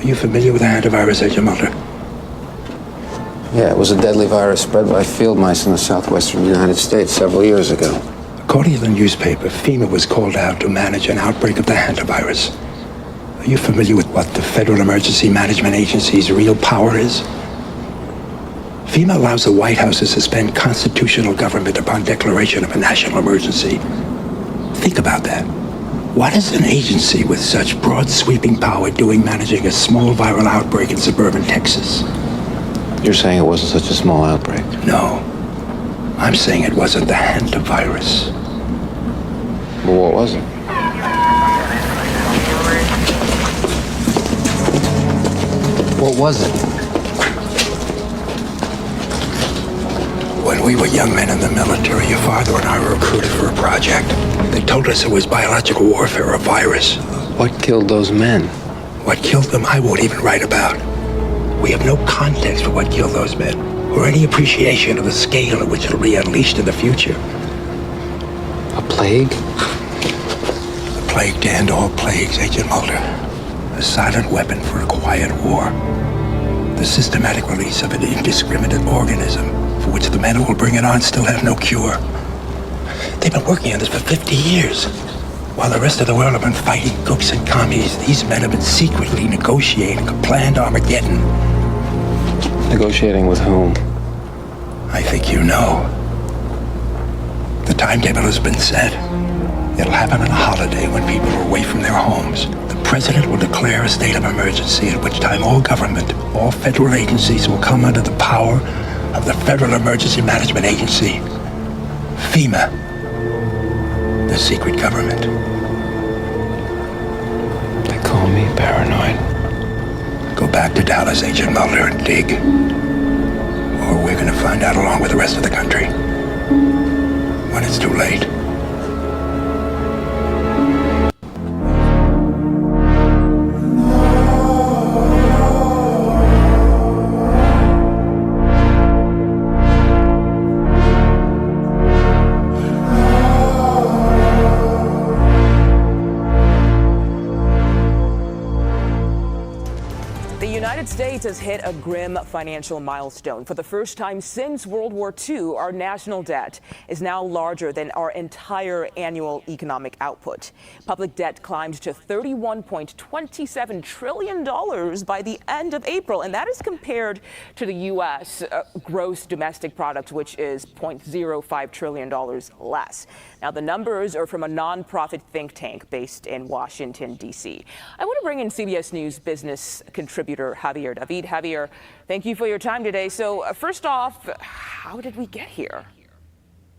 Are you familiar with the hantavirus, Agent Mulder? Yeah, it was a deadly virus spread by field mice in the southwestern United States several years ago. According to the newspaper, FEMA was called out to manage an outbreak of the hantavirus. Are you familiar with what the Federal Emergency Management Agency's real power is? FEMA allows the White House to suspend constitutional government upon declaration of a national emergency. Think about that. What is an agency with such broad sweeping power doing managing a small viral outbreak in suburban Texas? You're saying it wasn't such a small outbreak? No. I'm saying it wasn't the hantavirus. Well, what was it? What was it? When we were young men in the military, your father and I were recruited for a project. They told us it was biological warfare, a virus. What killed those men? What killed them, I won't even write about. We have no context for what killed those men, or any appreciation of the scale at which it'll be unleashed in the future. A plague? The plague to end all plagues, Agent Mulder. A silent weapon for a quiet war. The systematic release of an indiscriminate organism for which the men who will bring it on still have no cure. They've been working on this for 50 years. While the rest of the world have been fighting gooks and commies, these men have been secretly negotiating a planned Armageddon. Negotiating with whom? I think you know. The timetable has been set. It'll happen on a holiday when people are away from their homes. The president will declare a state of emergency, at which time all government, all federal agencies will come under the power of the Federal Emergency Management Agency, FEMA, the secret government. They call me paranoid. Go back to Dallas, Agent Mulder, and dig. Or we're gonna find out along with the rest of the country. When it's too late. The United States has hit a grim financial milestone. For the first time since World War II, our national debt is now larger than our entire annual economic output. Public debt climbed to $31.27 trillion by the end of April, and that is compared to the U.S. Gross domestic product, which is $0.05 trillion less. Now, the numbers are from a nonprofit think tank based in Washington, D.C. I want to bring in CBS News business contributor Javier David. Javier, thank you for your time today. So first off, how did we get here?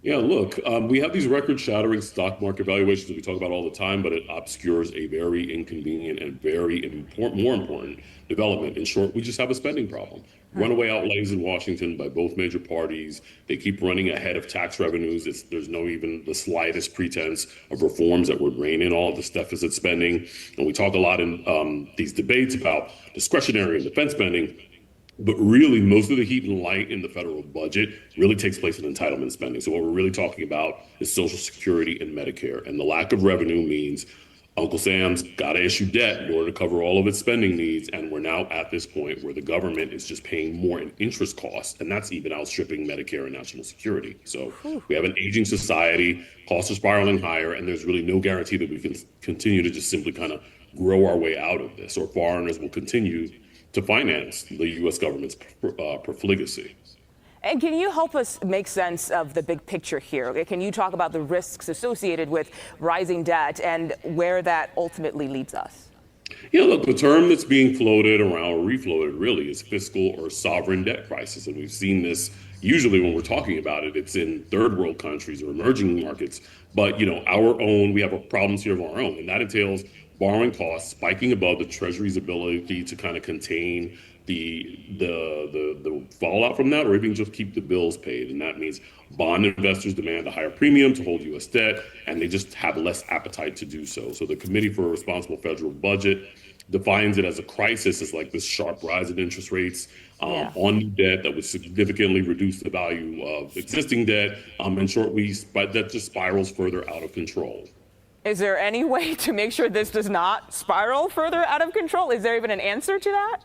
Yeah, look, we have these record-shattering stock market valuations that we talk about all the time, but it obscures a very inconvenient and very more important development. In short, we just have a spending problem. Runaway outlays in Washington by both major parties. They keep running ahead of tax revenues. There's no even the slightest pretense of reforms that would rein in all of this deficit spending. And we talk a lot in these debates about discretionary and defense spending. But really, most of the heat and light in the federal budget really takes place in entitlement spending. So what we're really talking about is Social Security and Medicare. And the lack of revenue means Uncle Sam's got to issue debt in order to cover all of its spending needs. And we're now at this point where the government is just paying more in interest costs. And that's even outstripping Medicare and National Security. So we have an aging society, costs are spiraling higher, and there's really no guarantee that we can continue to just simply kind of grow our way out of this, or foreigners will continue to finance the U.S. government's profligacy. And can you help us make sense of the big picture here? Can you talk about the risks associated with rising debt and where that ultimately leads us? Yeah, look, the term that's being floated around, or refloated really, is fiscal or sovereign debt crisis. And we've seen this usually when we're talking about it, it's in third world countries or emerging markets. But, you know, we have problems here of our own, and that entails borrowing costs spiking above the Treasury's ability to kind of contain the fallout from that, or even just keep the bills paid. And that means bond investors demand a higher premium to hold U.S. debt, and they just have less appetite to do so. So the Committee for a Responsible Federal Budget defines it as a crisis, as like this sharp rise in interest rates on new debt that would significantly reduce the value of existing debt. In short, that just spirals further out of control. Is there any way to make sure this does not spiral further out of control? Is there even an answer to that?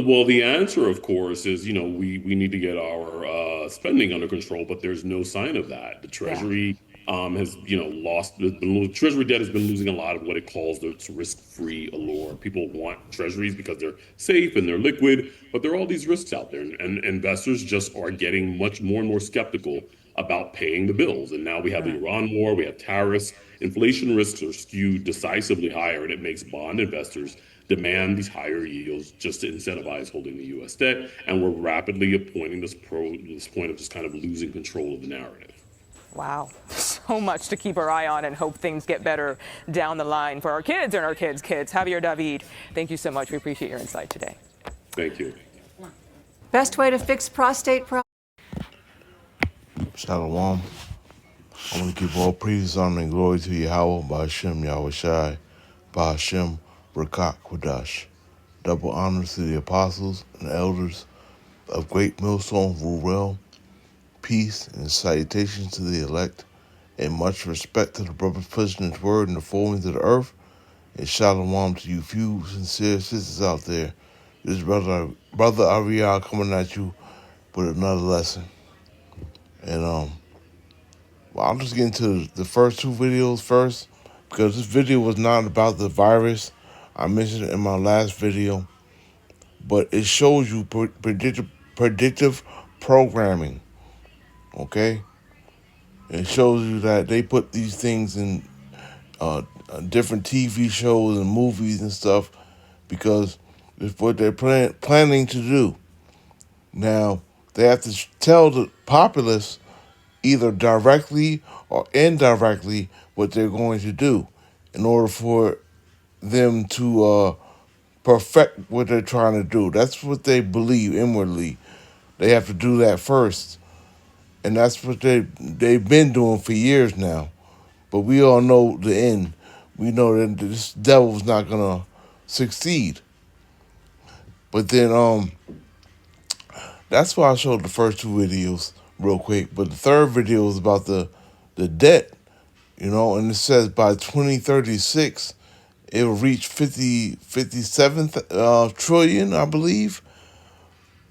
Well, the answer, of course, is we need to get our spending under control, but there's no sign of that. The Yeah. Treasury has lost the Treasury debt has been losing a lot of what it calls the risk-free allure. People want Treasuries because they're safe and they're liquid, but there are all these risks out there, and investors just are getting much more and more skeptical about paying the bills. And now we have the Iran war, we have tariffs, inflation risks are skewed decisively higher, and it makes bond investors demand these higher yields just to incentivize holding the U.S. debt. And we're rapidly appointing this point of just kind of losing control of the narrative. Wow, so much to keep our eye on and hope things get better down the line for our kids and our kids' kids. Javier David, thank you so much. We appreciate your insight today. Thank you. Best way to fix prostate problems. Shalom. I want to give all praise, honor, and glory to Yahweh, Ba'ashem, Yahweh Shai, Ba'ashem, Rakak, Kodash. Double honors to the apostles and elders of Great Millstone rule well. Peace and salutations to the elect, and much respect to the brothers pushing his word in the four winds of the earth. And shalom to you few sincere sisters out there. This is brother Ariel coming at you with another lesson. And well, I'll just get into the first two videos first, because this video was not about the virus. I mentioned it in my last video, but it shows you predictive programming. Okay, it shows you that they put these things in different TV shows and movies and stuff because it's what they're planning to do. Now they have to tell the populace either directly or indirectly what they're going to do in order for them to perfect what they're trying to do. That's what they believe inwardly. They have to do that first. And that's what they've been doing for years now. But we all know the end. We know that this devil's not going to succeed. But then that's why I showed the first two videos real quick. But the third video is about the debt, and it says by 2036, it will reach 57 trillion, I believe.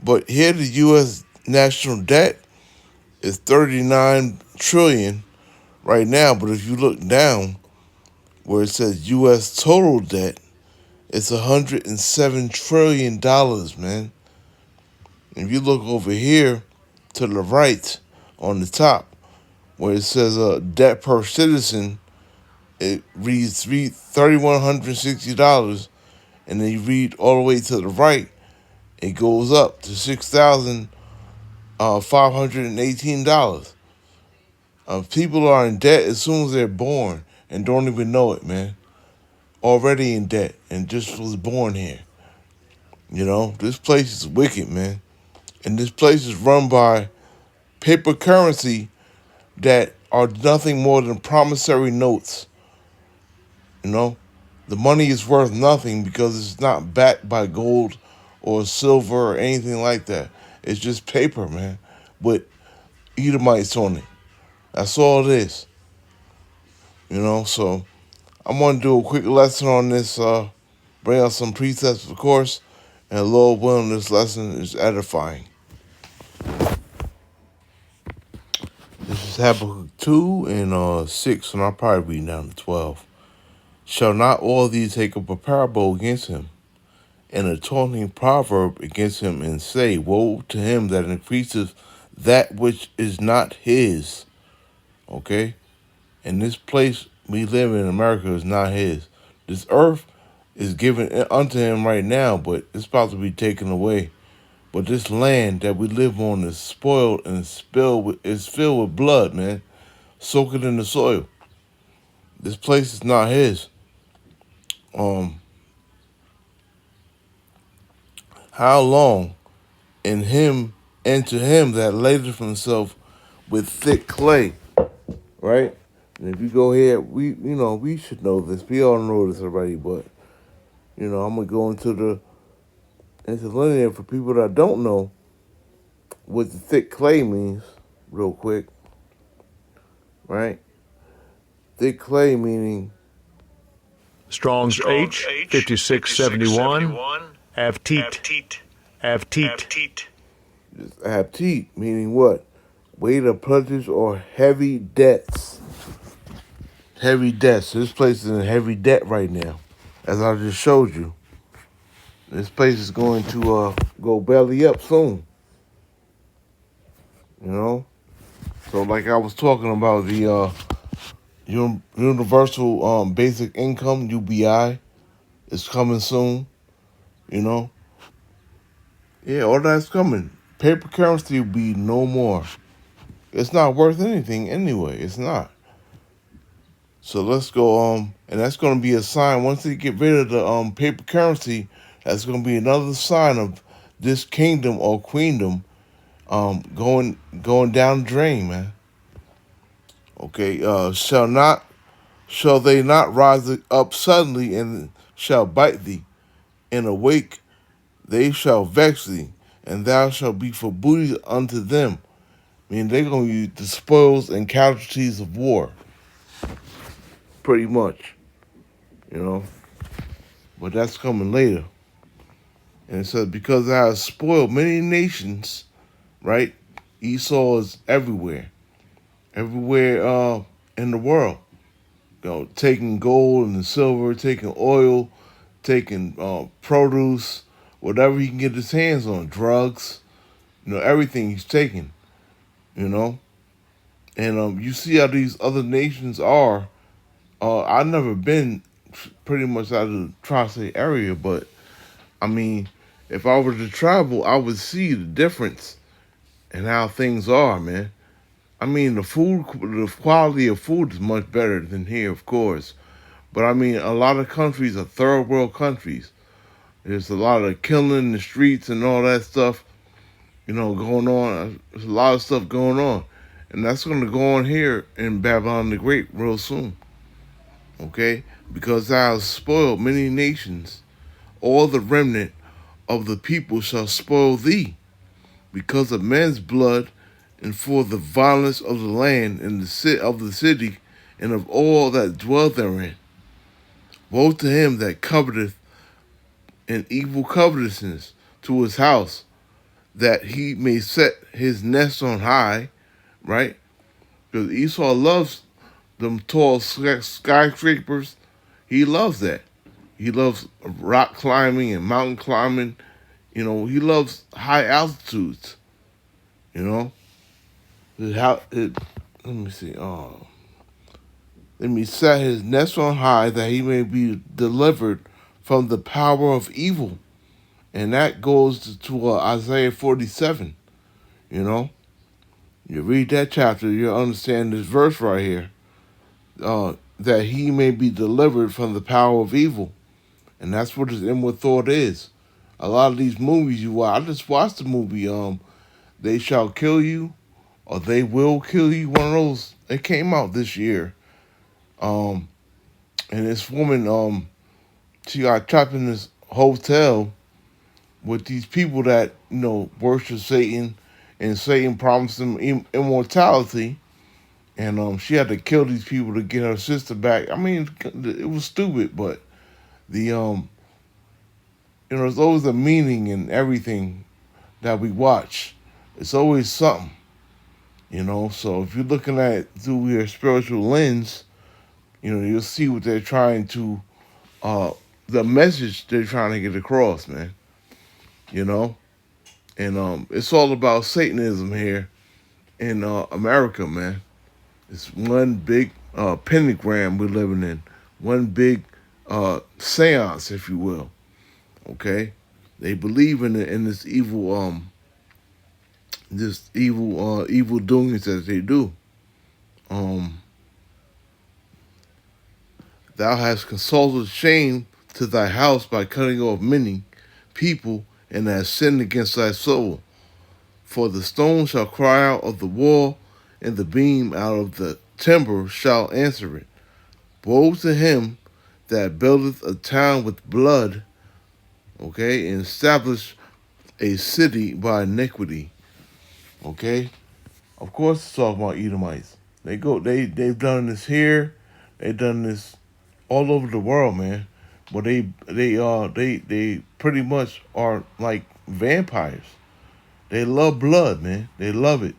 But here the U.S. national debt is 39 trillion right now. But if you look down where it says U.S. total debt, it's $107 trillion, man. If you look over here to the right on the top where it says debt per citizen, it reads $3,160, and then you read all the way to the right, it goes up to $6,518. People are in debt as soon as they're born and don't even know it, man. Already in debt and just was born here. This place is wicked, man. And this place is run by paper currency that are nothing more than promissory notes. The money is worth nothing because it's not backed by gold or silver or anything like that. It's just paper, man, with Edomites on it. That's all it is. So I'm going to do a quick lesson on this, bring out some precepts, of course, and Lord willing, this lesson is edifying. This is Habakkuk 2 and 6, and I'll probably read down to 12. Shall not all these take up a parable against him, and a taunting proverb against him, and say, woe to him that increaseth that which is not his. Okay? And this place we live in, America, is not his. This earth is given unto him right now, but it's about to be taken away. But this land that we live on is spoiled and is filled with blood, man. Soak it in the soil. This place is not his. How long in him and to him that ladeth himself with thick clay, right? And if you go here, we should know this. We all know this already, but I'm gonna go into the linear for people that don't know what the thick clay means, real quick, right? Thick clay meaning Strong's H, 5671, Avteet, Avteet. Abteat, meaning what? Weight of pledges or heavy debts. Heavy debts. This place is in heavy debt right now. As I just showed you. This place is going to go belly up soon. You know? So like I was talking about the universal basic income, UBI, is coming soon. You know? Yeah, all that's coming. Paper currency will be no more. It's not worth anything anyway. It's not. So let's go, and that's going to be a sign. Once they get rid of the paper currency, that's going to be another sign of this kingdom or queendom going down the drain, man. Okay, shall they not rise up suddenly and shall bite thee? And awake they shall vex thee, and thou shalt be for booty unto them. I mean, they're going to be the spoils and casualties of war, pretty much, you know. But that's coming later. And it says, because thou hast spoiled many nations, right? Esau is everywhere in the world. You know, taking gold and silver, taking oil, taking produce, whatever he can get his hands on, drugs, you know, everything he's taking, you know. And you see how these other nations are. I've never been pretty much out of the tri-state area, but I mean, if I were to travel, I would see the difference in how things are, man. I mean, the quality of food is much better than here, of course. But I mean, a lot of countries are third world countries. There's a lot of killing in the streets and all that stuff, you know, going on. There's a lot of stuff going on. And that's going to go on here in Babylon the Great real soon. Okay? Because thou hast spoiled many nations, all the remnant of the people shall spoil thee, because of men's blood, and for the violence of the land and of the city, and of all that dwell therein. Woe to him that coveteth an evil covetousness to his house, that he may set his nest on high, right? Because Esau loves them tall skyscrapers. He loves that. He loves rock climbing and mountain climbing. You know, he loves high altitudes. You know, let me see. Let me set his nest on high, that he may be delivered from the power of evil. And that goes to Isaiah 47. You know, you read that chapter, you'll understand this verse right here. That he may be delivered from the power of evil. And that's what his inward thought is. A lot of these movies you watch, I just watched the movie, They Shall Kill You, or They Will Kill You, one of those. It came out this year. And this woman, she got trapped in this hotel with these people that, you know, worship Satan, and Satan promised them immortality. And she had to kill these people to get her sister back. I mean, it was stupid, but you know, there's always a meaning in everything that we watch. It's always something, you know. So if you're looking at it through your spiritual lens, you know, you'll see what they're trying to, the message they're trying to get across, man. You know, and it's all about Satanism here in America, man. It's one big pentagram we're living in, one big seance, if you will. Okay, they believe in this evil evil doings that they do. Thou hast consulted shame to thy house by cutting off many people, and hast sinned against thy soul. For the stone shall cry out of the wall, and the beam out of the timber shall answer it. Woe to him that buildeth a town with blood, okay, and establish a city by iniquity. Okay? Of course it's talking about Edomites. They've done this here, they've done this all over the world, man. But they pretty much are like vampires. They love blood, man. They love it.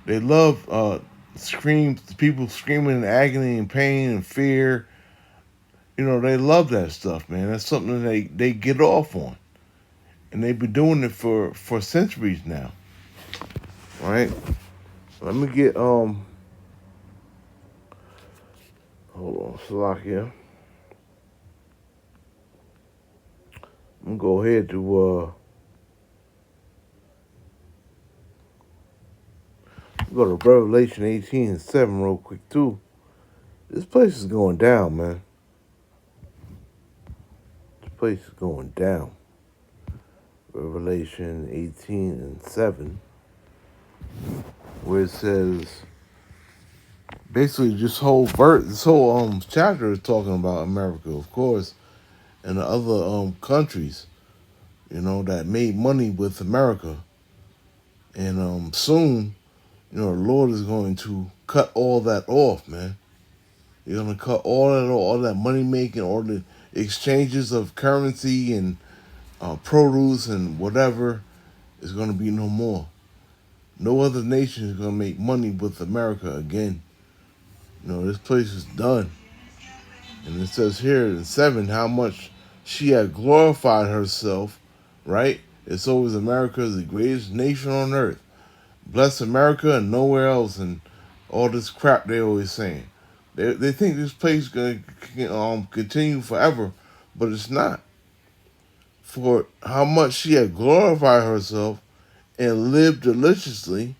They love people screaming in agony and pain and fear. You know, they love that stuff, man. That's something that they get off on. And they've been doing it for centuries now. Right? Let me get hold on, Salakia. I'm gonna go ahead to go to Revelation 18:7 real quick too. This place is going down, man. This place is going down. Revelation 18:7, where it says basically this whole chapter is talking about America, of course, and the other countries, you know, that made money with America. And soon, you know, the Lord is going to cut all that off, man. He's going to cut all that money making, all the exchanges of currency and produce and whatever is going to be no more. No other nation is going to make money with America again. You know, this place is done. And it says here in 7 how much she had glorified herself, right? It's always America is the greatest nation on earth. Bless America and nowhere else, and all this crap they always saying. They think this place is going to continue forever, but it's not. For how much she had glorified herself and lived deliciously,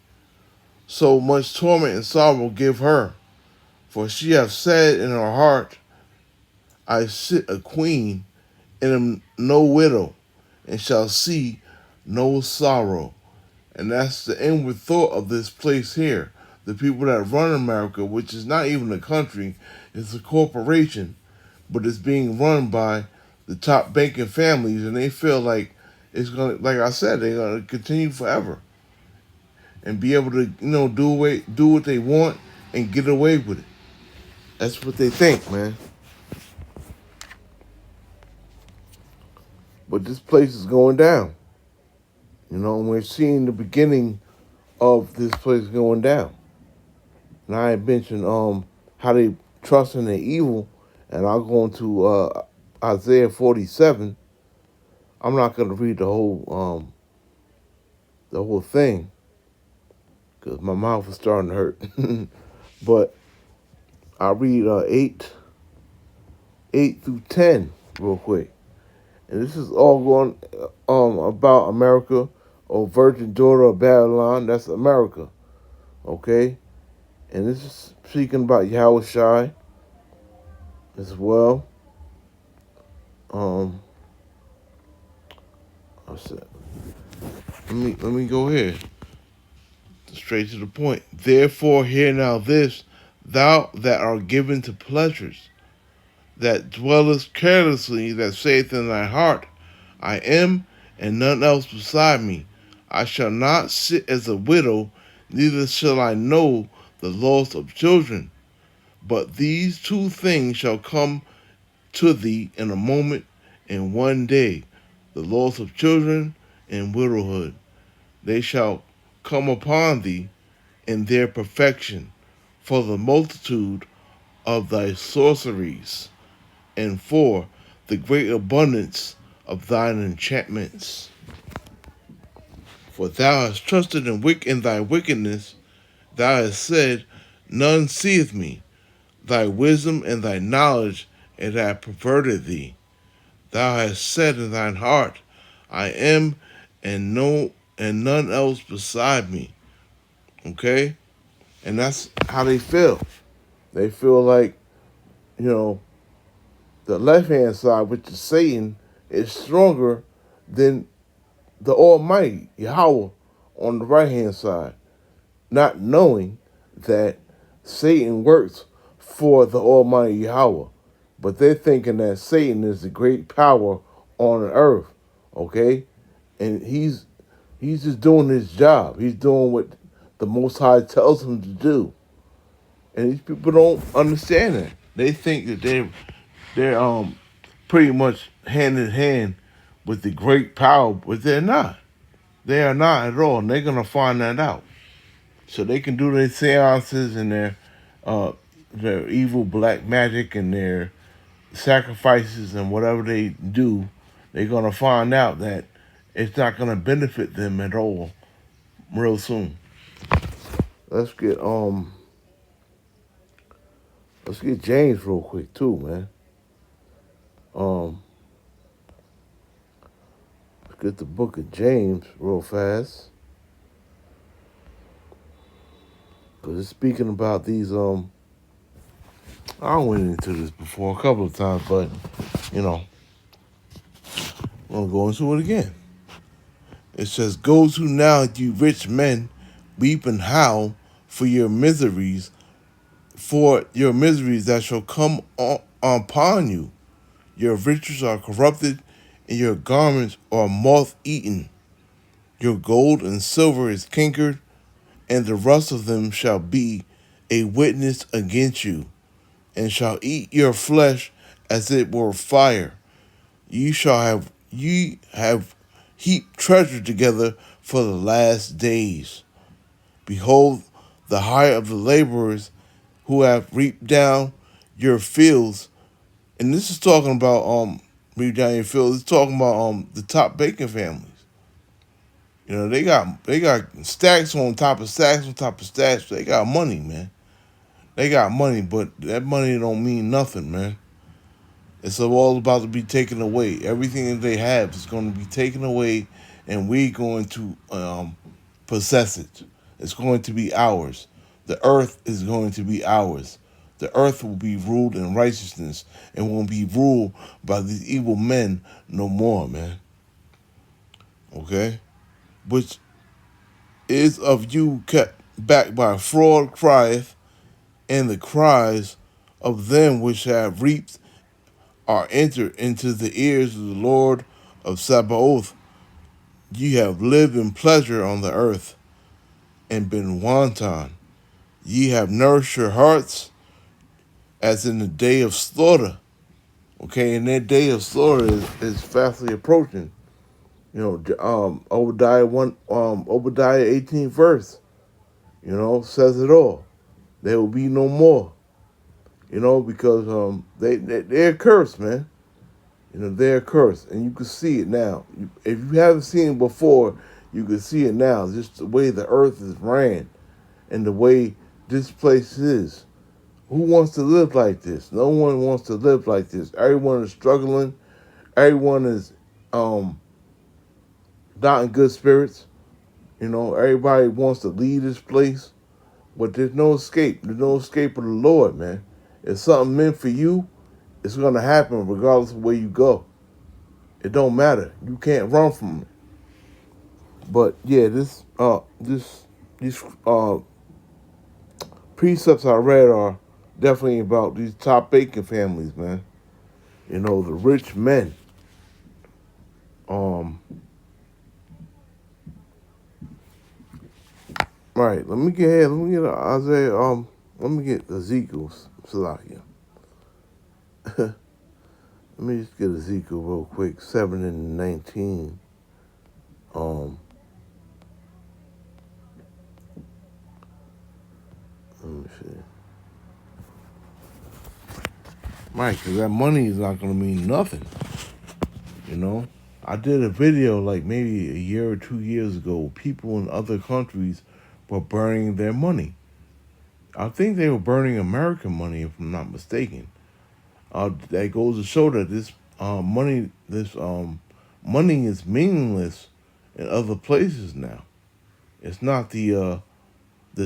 so much torment and sorrow give her. For she hath said in her heart, I sit a queen, and am no widow, and shall see no sorrow. And that's the inward thought of this place here. The people that run America, which is not even a country, it's a corporation, but it's being run by the top banking families, and they feel like it's gonna, like I said, they're gonna continue forever and be able to, you know, do what they want and get away with it. That's what they think, man. But this place is going down. You know, and we're seeing the beginning of this place going down. And I had mentioned how they trust in the evil, and I'll go into Isaiah 47. I'm not going to read the whole thing because my mouth is starting to hurt. But I'll read 8 through 10 real quick. And this is all going about America, or virgin daughter of Babylon. That's America, okay? And this is speaking about Yahweh Shai as well. I said, let me go here. Straight to the point. Therefore, hear now this, thou that art given to pleasures, that dwellest carelessly, that saith in thy heart, I am, and none else beside me. I shall not sit as a widow, neither shall I know the loss of children. But these two things shall come to thee in a moment, in one day, the loss of children and widowhood. They shall come upon thee in their perfection, for the multitude of thy sorceries, and for the great abundance of thine enchantments. For thou hast trusted in thy wickedness, thou hast said, none seeth me. Thy wisdom and thy knowledge it hath perverted thee. Thou hast said in thine heart, I am, and none else beside me. Okay? And that's how they feel. They feel like, you know, the left-hand side, which is Satan, is stronger than the Almighty, Yahweh, on the right-hand side, not knowing that Satan works for the Almighty Yahweh. But they're thinking that Satan is the great power on the earth, okay? And he's just doing his job. He's doing what the Most High tells him to do. And these people don't understand that. They think that they're pretty much hand in hand with the great power, but they're not. They are not at all, and they're gonna find that out. So they can do their seances and their evil black magic and their sacrifices and whatever they do. They're gonna find out that it's not gonna benefit them at all real soon. Let's get James real quick too, man. Let's get the book of James real fast. Cause it's speaking about these I went into this before a couple of times, but you know, I'm gonna go into it again. It says, "Go to now, you rich men, weep and howl for your miseries that shall come upon you. Your riches are corrupted, and your garments are moth-eaten. Your gold and silver is cankered, and the rust of them shall be a witness against you, and shall eat your flesh as it were fire. Ye have heaped treasure together for the last days. Behold, the hire of the laborers who have reaped down your fields." And this is talking about reap down your fields. It's talking about the top bacon families. You know, they got stacks on top of stacks on top of stacks. They got money, man. They got money, but that money don't mean nothing, man. It's all about to be taken away. Everything that they have is going to be taken away, and we're going to possess it. It's going to be ours. The earth is going to be ours. The earth will be ruled in righteousness and won't be ruled by these evil men no more, man. Okay? Which is of you kept back by fraud crieth, and the cries of them which have reaped are entered into the ears of the Lord of Sabaoth. Ye have lived in pleasure on the earth and been wanton. Ye have nourished your hearts as in the day of slaughter. Okay, and that day of slaughter is fastly approaching. You know, Obadiah 18th verse, you know, says it all. There will be no more. You know, because they're cursed, man. You know, they're cursed, and you can see it now. If you haven't seen it before, you can see it now. Just the way the earth is ran, and the way this place is. Who wants to live like this? No one wants to live like this. Everyone is struggling. Everyone is not in good spirits. You know, everybody wants to leave this place, but there's no escape. There's no escape of the Lord, man. If something meant for you, it's gonna happen regardless of where you go. It don't matter. You can't run from it. But yeah, these precepts I read are definitely about these top bacon families, man. You know, the rich men. Right. Let me get Isaiah. Let me get Ezekiel's Salakia. Let me just get Ezekiel real quick. 7:19. Let me see. Right, because that money is not going to mean nothing. You know, I did a video like maybe a year or 2 years ago. People in other countries were burning their money. I think they were burning American money, if I'm not mistaken. That goes to show that this money is meaningless in other places now. It's not the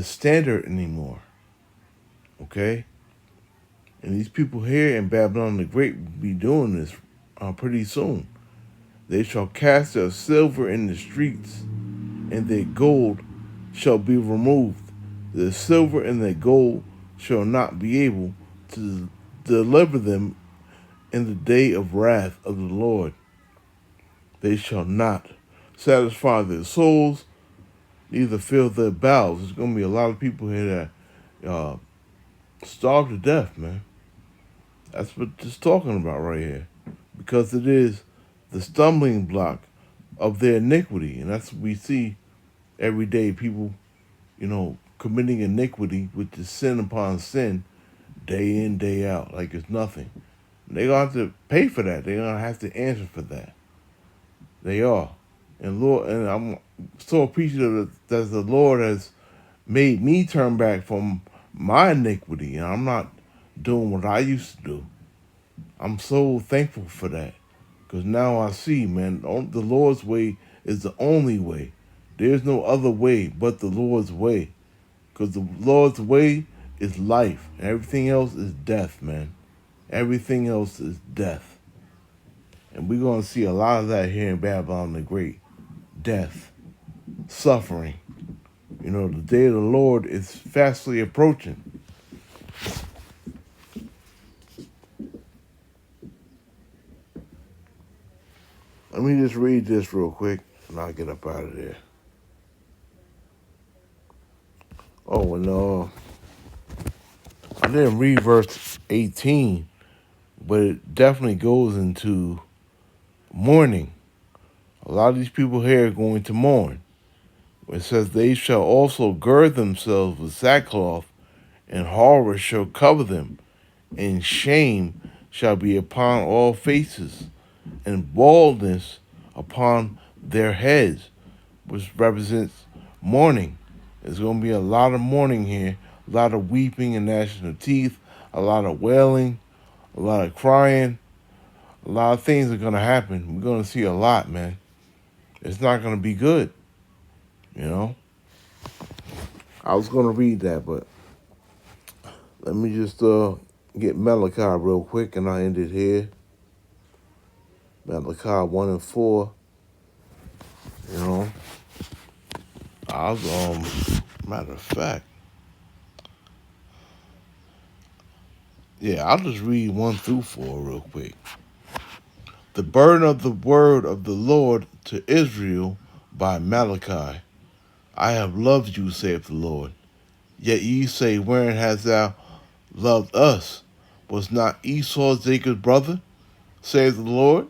standard anymore. Okay, and these people here in Babylon the Great will be doing this pretty soon. They shall cast their silver in the streets, and their gold shall be removed. The silver and the gold shall not be able to deliver them in the day of wrath of the Lord. They shall not satisfy their souls, neither fill their bowels. There's going to be a lot of people here that starve to death, man. That's what it's talking about right here. Because it is the stumbling block of their iniquity. And that's what we see every day. People, committing iniquity, which is sin upon sin, day in, day out, like it's nothing. They're going to have to pay for that. They're going to have to answer for that. They are. And Lord, and I'm so appreciative that the Lord has made me turn back from my iniquity. And I'm not doing what I used to do. I'm so thankful for that. Because now I see, man, the Lord's way is the only way. There's no other way but the Lord's way. Because the Lord's way is life. And everything else is death, man. Everything else is death. And we're going to see a lot of that here in Babylon the Great. Death. Suffering. The day of the Lord is fastly approaching. Let me just read this real quick, and I'll get up out of there. Oh, and I didn't read verse 18, but it definitely goes into mourning. A lot of these people here are going to mourn. It says, they shall also gird themselves with sackcloth, and horror shall cover them, and shame shall be upon all faces, and baldness upon their heads, which represents mourning. There's going to be a lot of mourning here, a lot of weeping and gnashing of teeth, a lot of wailing, a lot of crying. A lot of things are going to happen. We're going to see a lot, man. It's not going to be good, I was going to read that, but let me just get Malachi real quick, and I'll end it here. Malachi 1 and 4. Matter of fact, I'll just read 1 through 4 real quick. The burden of the word of the Lord to Israel by Malachi. I have loved you, saith the Lord. Yet ye say, wherein hast thou loved us? Was not Esau Jacob's brother, saith the Lord?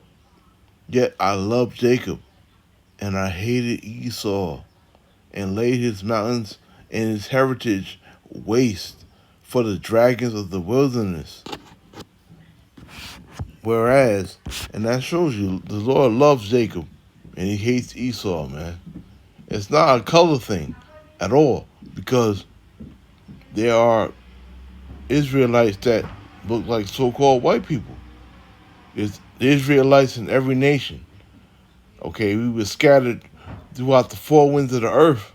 Yet I loved Jacob, and I hated Esau, and laid his mountains and his heritage waste for the dragons of the wilderness. Whereas, and that shows you, the Lord loves Jacob, and he hates Esau, man. It's not a color thing at all, because there are Israelites that look like so-called white people. There's Israelites in every nation. Okay, we were scattered throughout the four winds of the earth.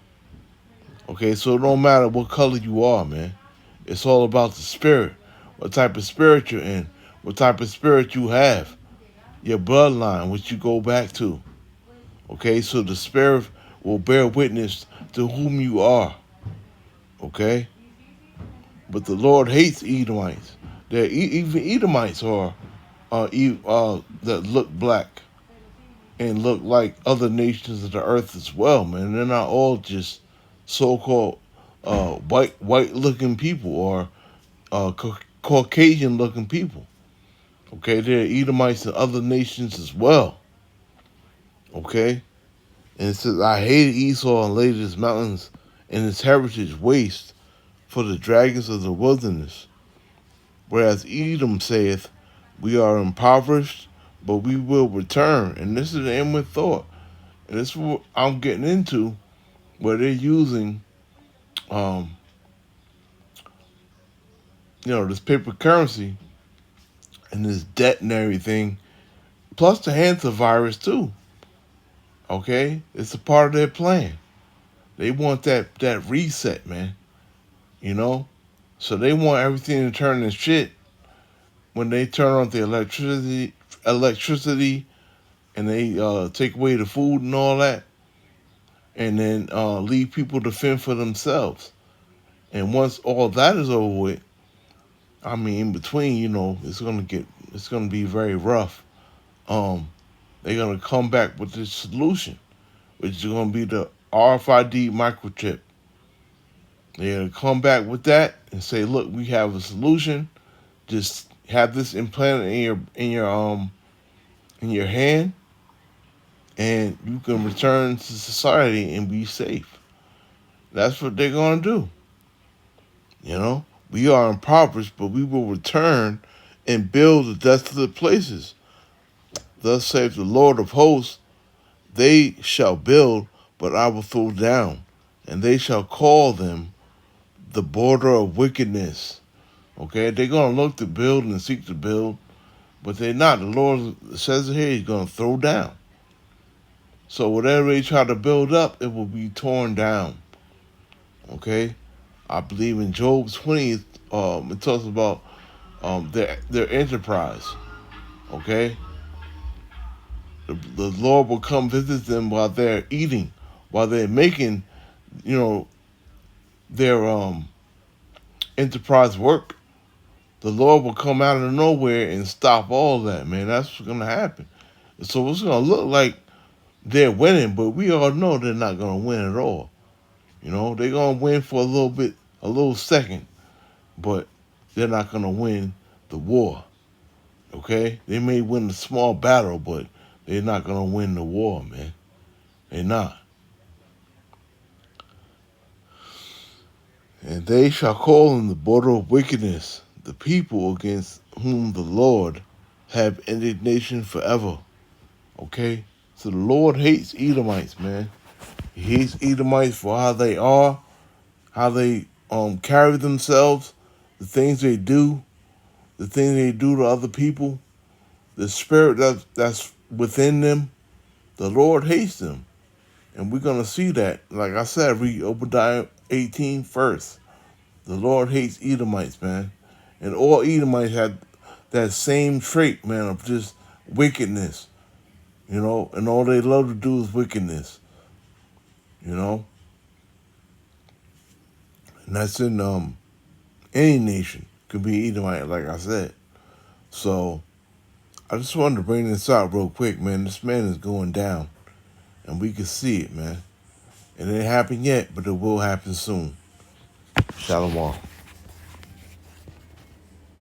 Okay, so it don't matter what color you are, man. It's all about the spirit. What type of spirit you're in. What type of spirit you have. Your bloodline, which you go back to. Okay, so the spirit will bear witness to whom you are. Okay? But the Lord hates Edomites. Even Edomites are that look black and look like other nations of the earth as well, man. They're not all just so-called white-looking people or Caucasian-looking people. Okay, there are Edomites in other nations as well. Okay? And it says, I hated Esau and laid his mountains and his heritage waste for the dragons of the wilderness. Whereas Edom saith, we are impoverished, but we will return. And this is the inward thought. And this is what I'm getting into, where they're using, this paper currency and this debt and everything, plus the Hansa virus too. Okay? It's a part of their plan. They want that reset, man. So they want everything to turn to shit when they turn on the electricity, and they take away the food and all that, and then leave people to fend for themselves. And once all that is over with, I mean, in between, it's gonna be very rough. They're gonna come back with this solution, which is gonna be the RFID microchip. They're gonna come back with that and say, look, we have a solution. Just have this implanted in your hand, and you can return to society and be safe. That's what they're gonna do. You know, we are impoverished, but we will return and build the desolate places. Thus saith the Lord of hosts, they shall build, but I will throw down, and they shall call them the border of wickedness. Okay, they're going to look to build and seek to build, but they're not. The Lord says it here, he's going to throw down. So whatever they try to build up, it will be torn down. Okay, I believe in Job 20, it talks about their enterprise. Okay, the Lord will come visit them while they're eating, while they're making, their enterprise work. The Lord will come out of nowhere and stop all that, man. That's what's gonna happen. So it's gonna look like they're winning, but we all know they're not gonna win at all. They're gonna win for a little bit, a little second, but they're not gonna win the war. Okay? They may win a small battle, but they're not gonna win the war, man. They're not. And they shall call in the border of wickedness, the people against whom the Lord have indignation forever. Okay? So the Lord hates Edomites, man. He hates Edomites for how they are, how they carry themselves, the things they do, to other people, the spirit that's within them. The Lord hates them. And we're going to see that. Like I said, read Obadiah 18 first. The Lord hates Edomites, man. And all Edomites had that same trait, man, of just wickedness. And all they love to do is wickedness. And that's in any nation. Could be Edomite, like I said. So I just wanted to bring this out real quick, man. This man is going down. And we can see it, man. It ain't happened yet, but it will happen soon. Shalom.